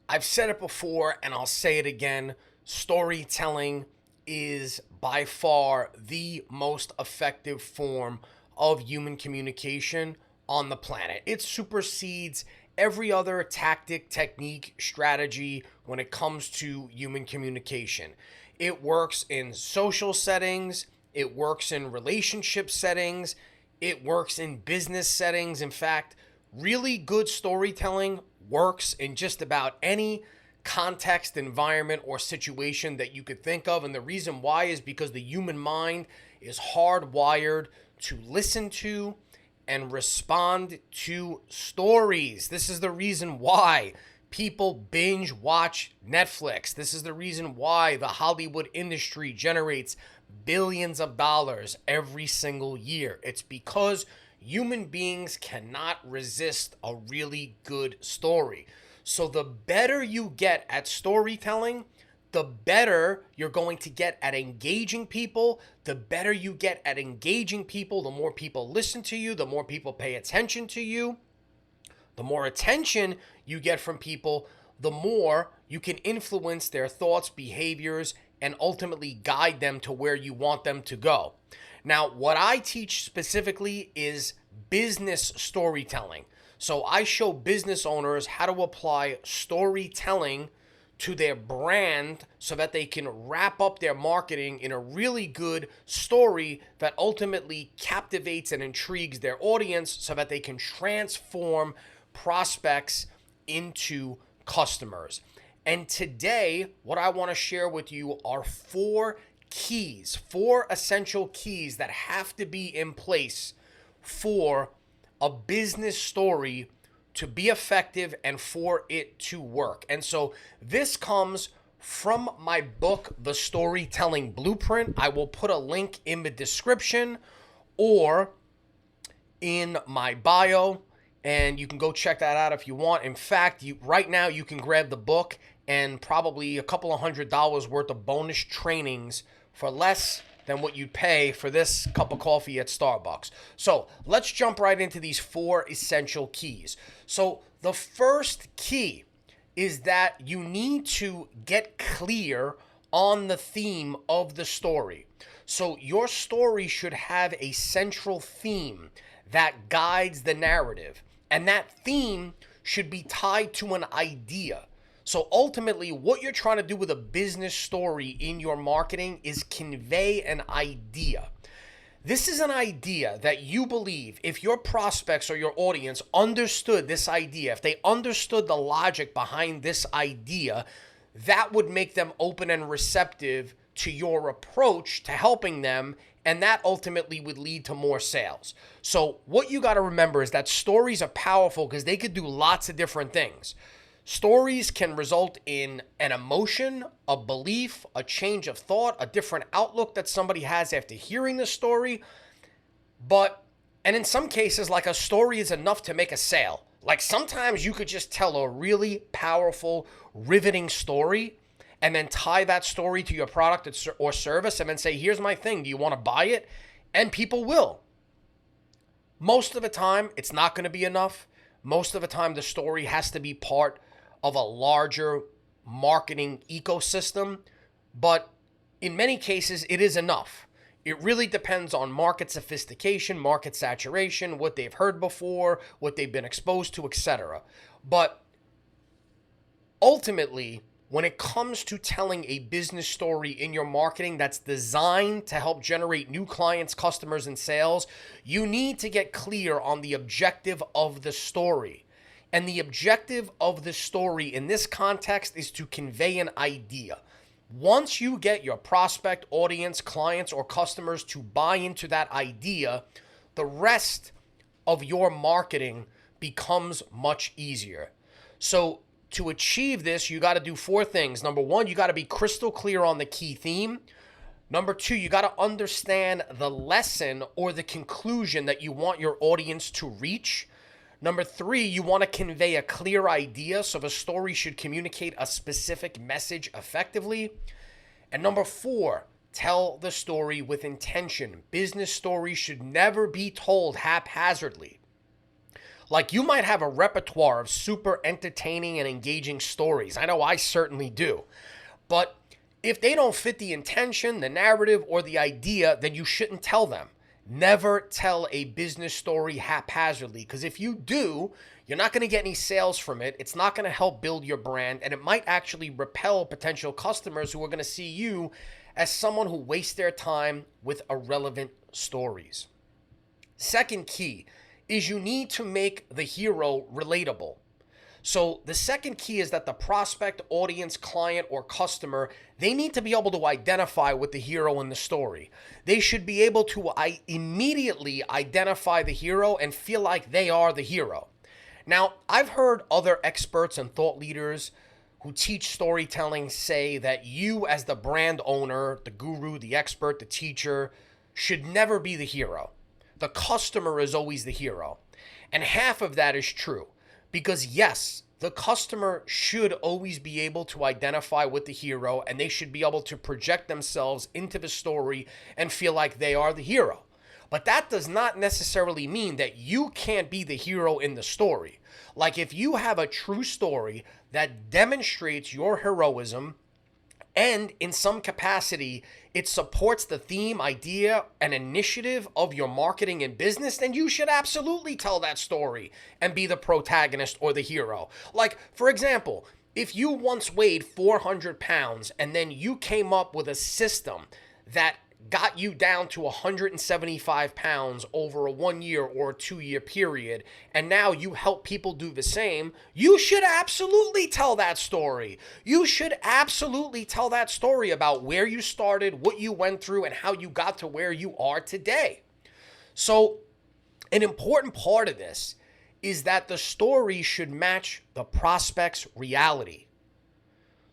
I've said it before and I'll say it again. Storytelling is by far the most effective form of human communication on the planet. It supersedes every other tactic, technique, strategy when it comes to human communication. It works in social settings, it works in relationship settings, it works in business settings. In fact, really good storytelling works in just about any context, environment, or situation that you could think of. And the reason why is because the human mind is hardwired to listen to and respond to stories. This is the reason why people binge watch Netflix. This is the reason why the Hollywood industry generates billions of dollars every single year. It's because human beings cannot resist a really good story. So the better you get at storytelling, the better you're going to get at engaging people. The better you get at engaging people, the more people listen to you, the more people pay attention to you. The more attention you get from people, the more you can influence their thoughts, behaviors, and ultimately guide them to where you want them to go. Now, what I teach specifically is business storytelling. So I show business owners how to apply storytelling to their brand so that they can wrap up their marketing in a really good story that ultimately captivates and intrigues their audience so that they can transform prospects into customers. And today, what I want to share with you are four essential keys that have to be in place for a business story to be effective and for it to work. And so this comes from my book, The Storytelling Blueprint. I will put a link in the description or in my bio, and you can go check that out if you want. In fact, right now you can grab the book and probably a couple of $100 worth of bonus trainings for less than what you'd pay for this cup of coffee at Starbucks. So let's jump right into these four essential keys. So the first key is that you need to get clear on the theme of the story. So your story should have a central theme that guides the narrative, and that theme should be tied to an idea. So ultimately, what you're trying to do with a business story in your marketing is convey an idea. This is an idea that you believe if your prospects or your audience understood this idea, if they understood the logic behind this idea, that would make them open and receptive to your approach to helping them, and that ultimately would lead to more sales. So what you got to remember is that stories are powerful because they could do lots of different things. Stories can result in an emotion, a belief, a change of thought, a different outlook that somebody has after hearing the story. And in some cases, like a story is enough to make a sale. Like sometimes you could just tell a really powerful, riveting story and then tie that story to your product or service and then say, here's my thing. Do you want to buy it? And people will. Most of the time, it's not going to be enough. Most of the time, the story has to be part of a larger marketing ecosystem, but in many cases, it is enough. It really depends on market sophistication, market saturation, what they've heard before, what they've been exposed to, etc. But ultimately, when it comes to telling a business story in your marketing that's designed to help generate new clients, customers, and sales, you need to get clear on the objective of the story. And the objective of the story in this context is to convey an idea. Once you get your prospect, audience, clients, or customers to buy into that idea, the rest of your marketing becomes much easier. So to achieve this, you got to do four things. Number one, you got to be crystal clear on the key theme. Number two, you got to understand the lesson or the conclusion that you want your audience to reach. Number three, you want to convey a clear idea, so the story should communicate a specific message effectively. And number four, tell the story with intention. Business stories should never be told haphazardly. Like, you might have a repertoire of super entertaining and engaging stories. I know I certainly do. But if they don't fit the intention, the narrative, or the idea, then you shouldn't tell them. Never tell a business story haphazardly, because if you do, you're not going to get any sales from it. It's not going to help build your brand, and it might actually repel potential customers who are going to see you as someone who wastes their time with irrelevant stories. Second key is you need to make the hero relatable. So the second key is that the prospect, audience, client, or customer, they need to be able to identify with the hero in the story. They should be able to immediately identify the hero and feel like they are the hero. Now, I've heard other experts and thought leaders who teach storytelling say that you, as the brand owner, the guru, the expert, the teacher, should never be the hero. The customer is always the hero. And half of that is true. Because yes, the customer should always be able to identify with the hero, and they should be able to project themselves into the story and feel like they are the hero. But that does not necessarily mean that you can't be the hero in the story. Like, if you have a true story that demonstrates your heroism, and in some capacity, it supports the theme, idea, and initiative of your marketing and business, then you should absolutely tell that story and be the protagonist or the hero. Like, for example, if you once weighed 400 pounds and then you came up with a system that got you down to 175 pounds over a 1 year or a 2 year period, and now you help people do the same, you should absolutely tell that story. You should absolutely tell that story about where you started, what you went through, and how you got to where you are today. So, an important part of this is that the story should match the prospect's reality.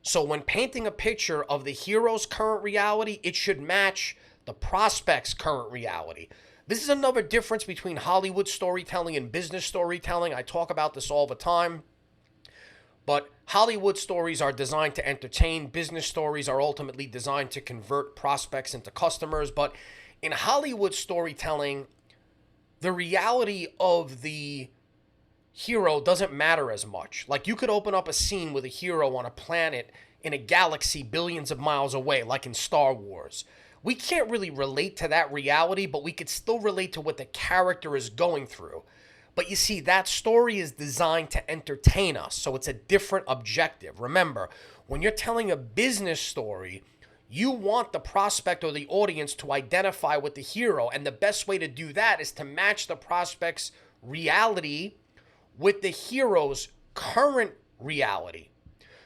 So when painting a picture of the hero's current reality, it should match the prospect's current reality. This is another difference between Hollywood storytelling and business storytelling. I talk about this all the time. But Hollywood stories are designed to entertain. Business stories are ultimately designed to convert prospects into customers. But in Hollywood storytelling, the reality of the hero doesn't matter as much. Like, you could open up a scene with a hero on a planet in a galaxy billions of miles away, like in Star Wars. We can't really relate to that reality, but we could still relate to what the character is going through. But you see, that story is designed to entertain us, so it's a different objective. Remember, when you're telling a business story, you want the prospect or the audience to identify with the hero, and the best way to do that is to match the prospect's reality with the hero's current reality.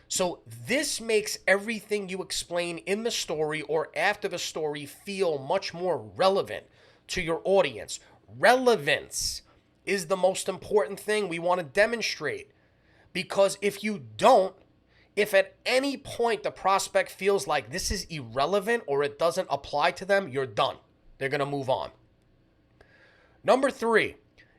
So this makes everything you explain in the story or after the story feel much more relevant to your audience. Relevance is the most important thing we want to demonstrate, because if you don't, if at any point the prospect feels like this is irrelevant or it doesn't apply to them, you're done. They're going to move on. Number 3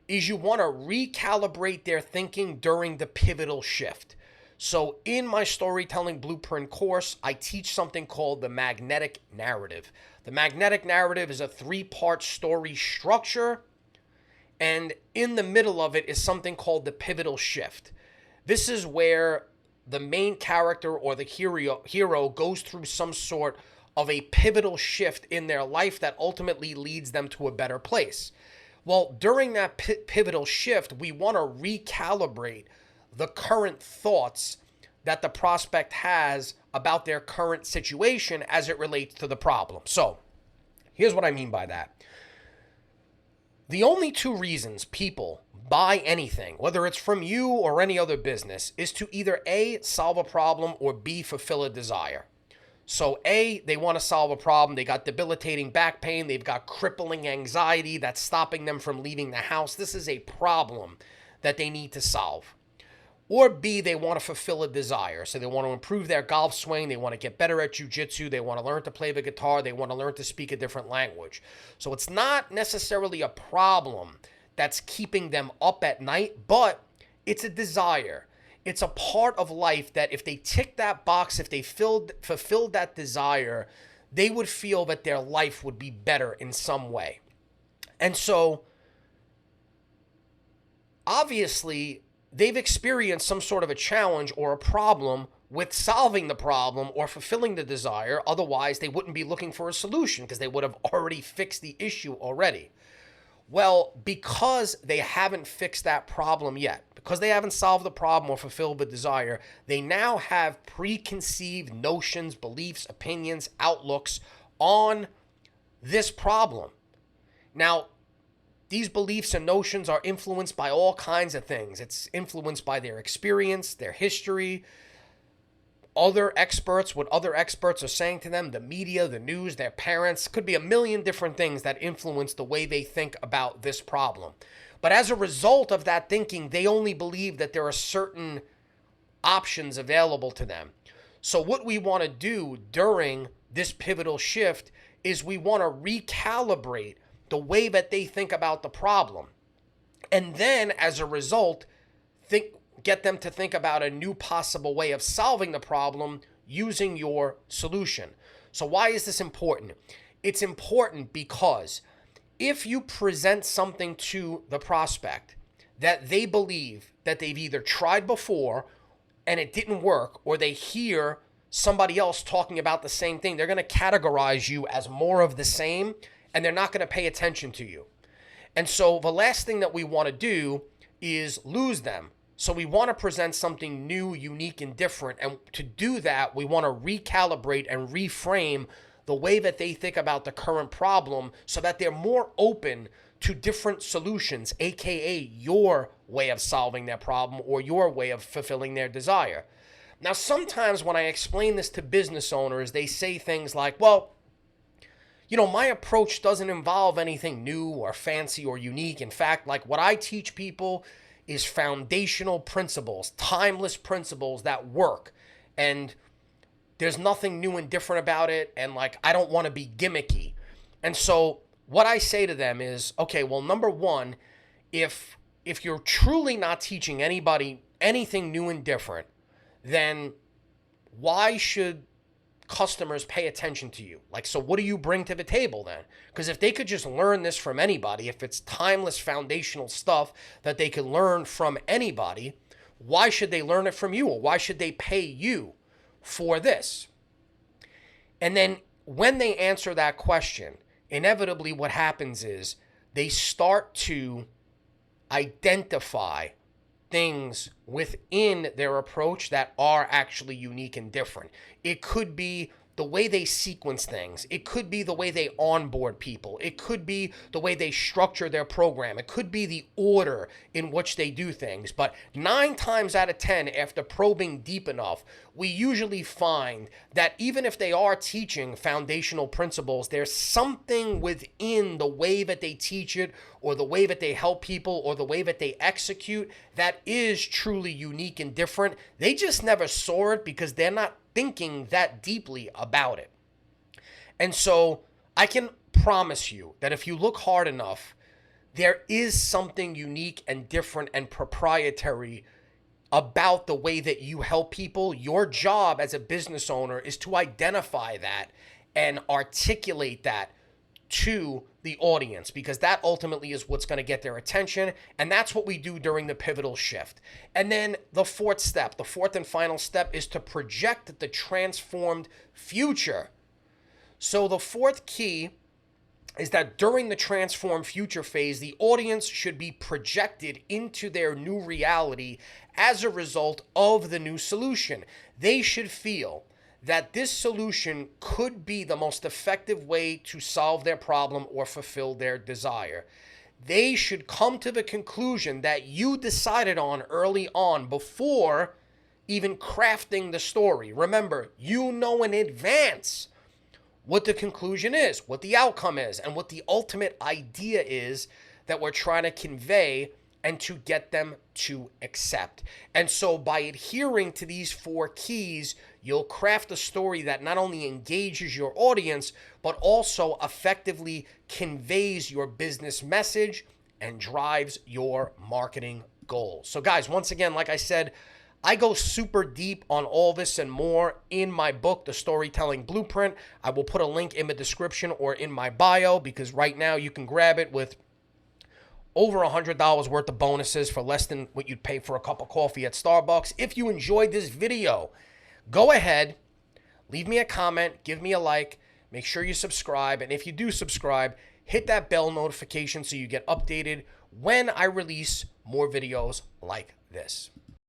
is you want to recalibrate their thinking during the pivotal shift. So in my storytelling blueprint course, I teach something called the magnetic narrative. The magnetic narrative is a 3-part story structure, and in the middle of it is something called the pivotal shift. This is where the main character or the hero goes through some sort of a pivotal shift in their life that ultimately leads them to a better place. Well, during that pivotal shift, we want to recalibrate the current thoughts that the prospect has about their current situation as it relates to the problem. So, here's what I mean by that. The only 2 reasons people buy anything, whether it's from you or any other business, is to either A, solve a problem, or B, fulfill a desire. So A, they want to solve a problem. They got debilitating back pain. They've got crippling anxiety that's stopping them from leaving the house. This is a problem that they need to solve. Or B, they want to fulfill a desire. So they want to improve their golf swing. They want to get better at jiu-jitsu. They want to learn to play the guitar. They want to learn to speak a different language. So it's not necessarily a problem that's keeping them up at night, but it's a desire. It's a part of life that if they tick that box, if they fulfilled that desire, they would feel that their life would be better in some way. And so obviously they've experienced some sort of a challenge or a problem with solving the problem or fulfilling the desire. Otherwise, they wouldn't be looking for a solution because they would have already fixed the issue already. Well, because they haven't fixed that problem yet, because they haven't solved the problem or fulfilled the desire, they now have preconceived notions, beliefs, opinions, outlooks on this problem. Now, these beliefs and notions are influenced by all kinds of things. It's influenced by their experience, their history, other experts, what other experts are saying to them, the media, the news, their parents. Could be a million different things that influence the way they think about this problem. But as a result of that thinking, they only believe that there are certain options available to them. So what we want to do during this pivotal shift is we want to recalibrate the way that they think about the problem. And then as a result, get them to think about a new possible way of solving the problem using your solution. So why is this important? It's important because if you present something to the prospect that they believe that they've either tried before and it didn't work, or they hear somebody else talking about the same thing, they're going to categorize you as more of the same, and they're not going to pay attention to you. And so the last thing that we want to do is lose them. So we want to present something new, unique, and different. And to do that, we want to recalibrate and reframe the way that they think about the current problem so that they're more open to different solutions, aka your way of solving their problem or your way of fulfilling their desire. Now, sometimes when I explain this to business owners, they say things like, well, my approach doesn't involve anything new or fancy or unique. In fact, like what I teach people is foundational principles, timeless principles that work. And there's nothing new and different about it. And like, I don't want to be gimmicky. And so what I say to them is, okay, well, number one, if you're truly not teaching anybody anything new and different, then why should customers pay attention to you? Like, so what do you bring to the table then? Because if they could just learn this from anybody, if it's timeless foundational stuff that they can learn from anybody, why should they learn it from you? Or why should they pay you for this? And then when they answer that question, inevitably what happens is they start to identify things within their approach that are actually unique and different. It could be the way they sequence things. It could be the way they onboard people. It could be the way they structure their program. It could be the order in which they do things. But 9 times out of 10, after probing deep enough, we usually find that even if they are teaching foundational principles, there's something within the way that they teach it, or the way that they help people, or the way that they execute that is truly unique and different. They just never saw it because they're not thinking that deeply about it. And so I can promise you that if you look hard enough, there is something unique and different and proprietary about the way that you help people. Your job as a business owner is to identify that and articulate that to the audience, because that ultimately is what's going to get their attention. And that's what we do during the pivotal shift. And then the fourth and final step is to project the transformed future. So the fourth key is that during the transformed future phase, the audience should be projected into their new reality as a result of the new solution. They should feel that this solution could be the most effective way to solve their problem or fulfill their desire. They should come to the conclusion that you decided on early on before even crafting the story. Remember, you know in advance what the conclusion is, what the outcome is, and what the ultimate idea is that we're trying to convey and to get them to accept. And so by adhering to these 4 keys, you'll craft a story that not only engages your audience, but also effectively conveys your business message and drives your marketing goals. So guys, once again, like I said, I go super deep on all this and more in my book, The Storytelling Blueprint. I will put a link in the description or in my bio, because right now you can grab it with over $100 worth of bonuses for less than what you'd pay for a cup of coffee at Starbucks. If you enjoyed this video, go ahead, leave me a comment, give me a like, make sure you subscribe, and if you do subscribe, hit that bell notification so you get updated when I release more videos like this.